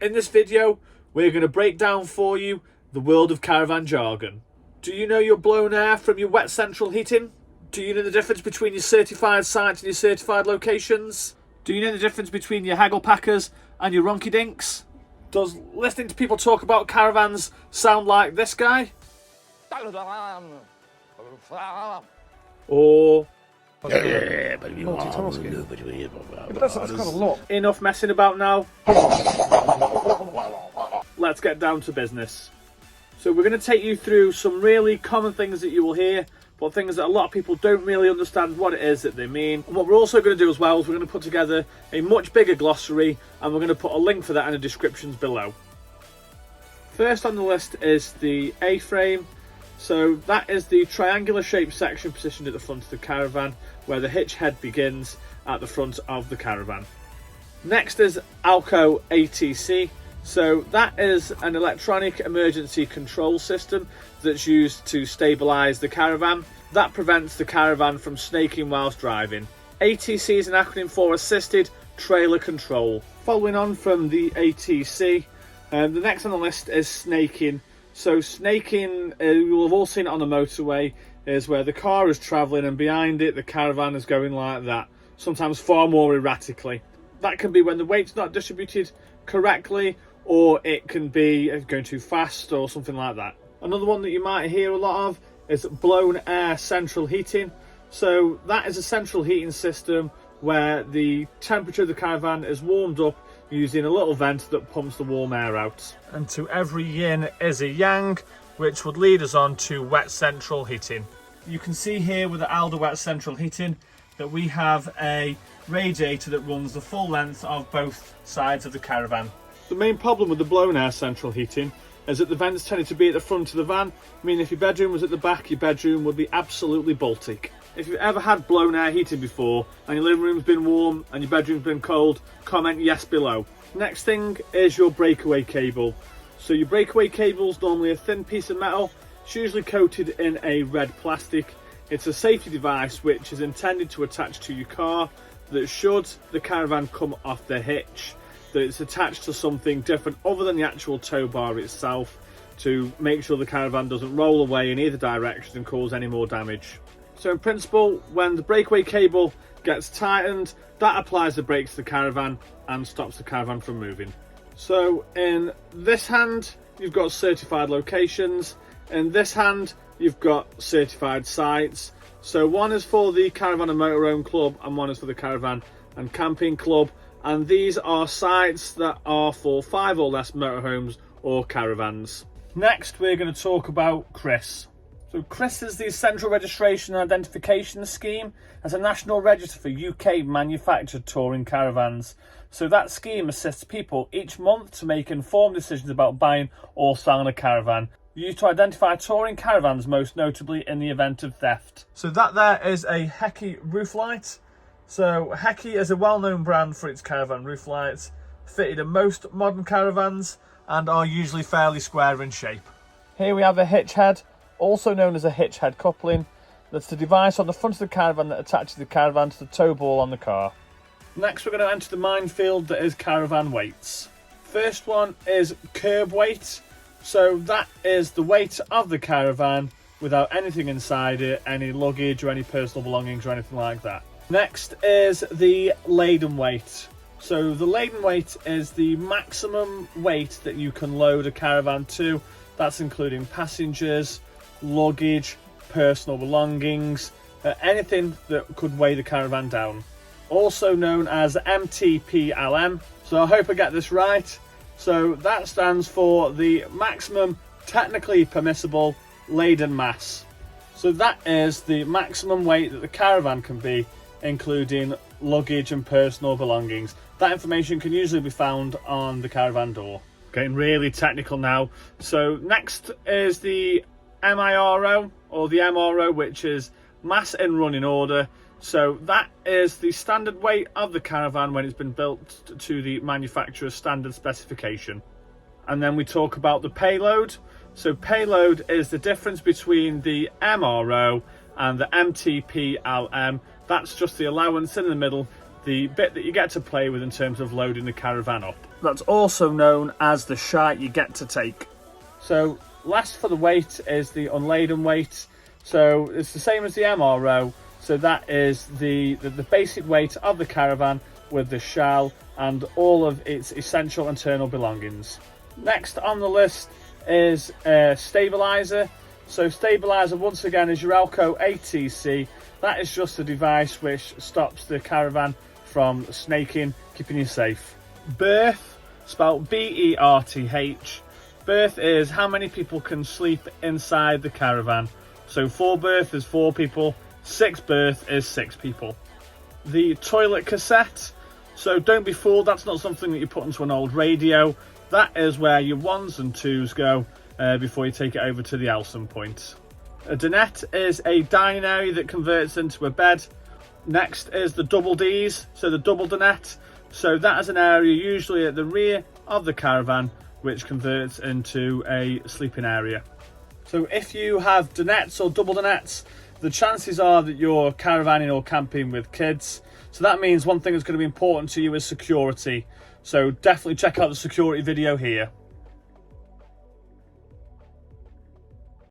In this video, we're going to break down for you the world of caravan jargon. Do you know your blown air from your wet central heating? Do you know the difference between your certified sites and your certified locations? Do you know the difference between your haggle packers and your ronky dinks? Does listening to people talk about caravans sound like this guy? Or... multitasking. But that's kind of a lot. Enough messing about now. Let's get down to business. So we're going to take you through some really common things that you will hear, but things that a lot of people don't really understand what it is that they mean. And what we're also going to do as well is we're going to put together a much bigger glossary, and we're going to put a link for that in the descriptions below. First on the list is the A-frame. So that is the triangular shaped section positioned at the front of the caravan, where the hitch head begins at the front of the caravan. Next is Alko ATC. So that is an electronic emergency control system that's used to stabilise the caravan. That prevents the caravan from snaking whilst driving. ATC is an acronym for Assisted Trailer Control. Following on from the ATC, the next on the list is snaking. So snaking, you will have all seen it on the motorway, is where the car is travelling and behind it the caravan is going like that, sometimes far more erratically. That can be when the weight's not distributed correctly, or it can be going too fast or something like that. Another one that you might hear a lot of is blown air central heating. So that is a central heating system where the temperature of the caravan is warmed up using a little vent that pumps the warm air out. And to every yin is a yang, which would lead us on to wet central heating. You can see here with the Alder wet central heating that we have a radiator that runs the full length of both sides of the caravan. The main problem with the blown air central heating is that the vents tended to be at the front of the van, meaning if your bedroom was at the back, your bedroom would be absolutely Baltic. If you've ever had blown air heating before and your living room's been warm and your bedroom's been cold, comment yes below. Next thing is your breakaway cable. So your breakaway cable is normally a thin piece of metal. It's usually coated in a red plastic. It's a safety device which is intended to attach to your car, that should the caravan come off the hitch, that it's attached to something different other than the actual tow bar itself, to make sure the caravan doesn't roll away in either direction and cause any more damage. So in principle, when the breakaway cable gets tightened, that applies the brakes to the caravan and stops the caravan from moving. So in this hand, you've got certified locations. In this hand, you've got certified sites. So one is for the Caravan and Motorhome Club and one is for the Caravan and Camping Club. And these are sites that are for 5 or less motorhomes or caravans. Next, we're going to talk about CRIS. So CRIS is the Central Registration and Identification Scheme. It's a national register for UK manufactured touring caravans. So that scheme assists people each month to make informed decisions about buying or selling a caravan, used to identify touring caravans, most notably in the event of theft. So that there is a Heiki roof light. So Heiki is a well-known brand for its caravan roof lights, fitted in most modern caravans and are usually fairly square in shape. Here we have a hitch head, also known as a hitch head coupling. That's the device on the front of the caravan that attaches the caravan to the tow ball on the car. Next, we're going to enter the minefield that is caravan weights. First one is Kerb Weight. So that is the weight of the caravan without anything inside it, any luggage or any personal belongings or anything like that. Next is the Laden Weight. So the Laden Weight is the maximum weight that you can load a caravan to. That's including passengers, luggage, personal belongings, anything that could weigh the caravan down. Also known as MTPLM. So I hope I get this right. So that stands for the maximum technically permissible laden mass. So that is the maximum weight that the caravan can be, including luggage and personal belongings. That information can usually be found on the caravan door. Getting really technical now. So next is the MiRO, or the MRO, which is mass in running order. So that is the standard weight of the caravan when it's been built to the manufacturer's standard specification. And then we talk about the payload. So payload is the difference between the MRO and the MTPLM. That's just the allowance in the middle, the bit that you get to play with in terms of loading the caravan up. that's also known as the shite you get to take. So last for the weight is the unladen weight. So it's the same as the MRO. So that is the basic weight of the caravan with the shell and all of its essential internal belongings. Next on the list is Stabiliser. So Stabiliser, once again, is your Alko ATC. That is just a device which stops the caravan from snaking, keeping you safe. Berth, spelled B-E-R-T-H. Berth is how many people can sleep inside the caravan. So 4 berth is 4 people, 6 berth is 6 people. The toilet cassette. So don't be fooled, that's not something that you put into an old radio. That is where your 1s and 2s go before you take it over to the Elson point. A dinette is a dining area that converts into a bed. Next is the double Ds, so the double dinette. So that is an area usually at the rear of the caravan which converts into a sleeping area. So if you have dinettes or double dinettes, the chances are that you're caravanning or camping with kids. So that means one thing that's going to be important to you is security. So definitely check out the security video here.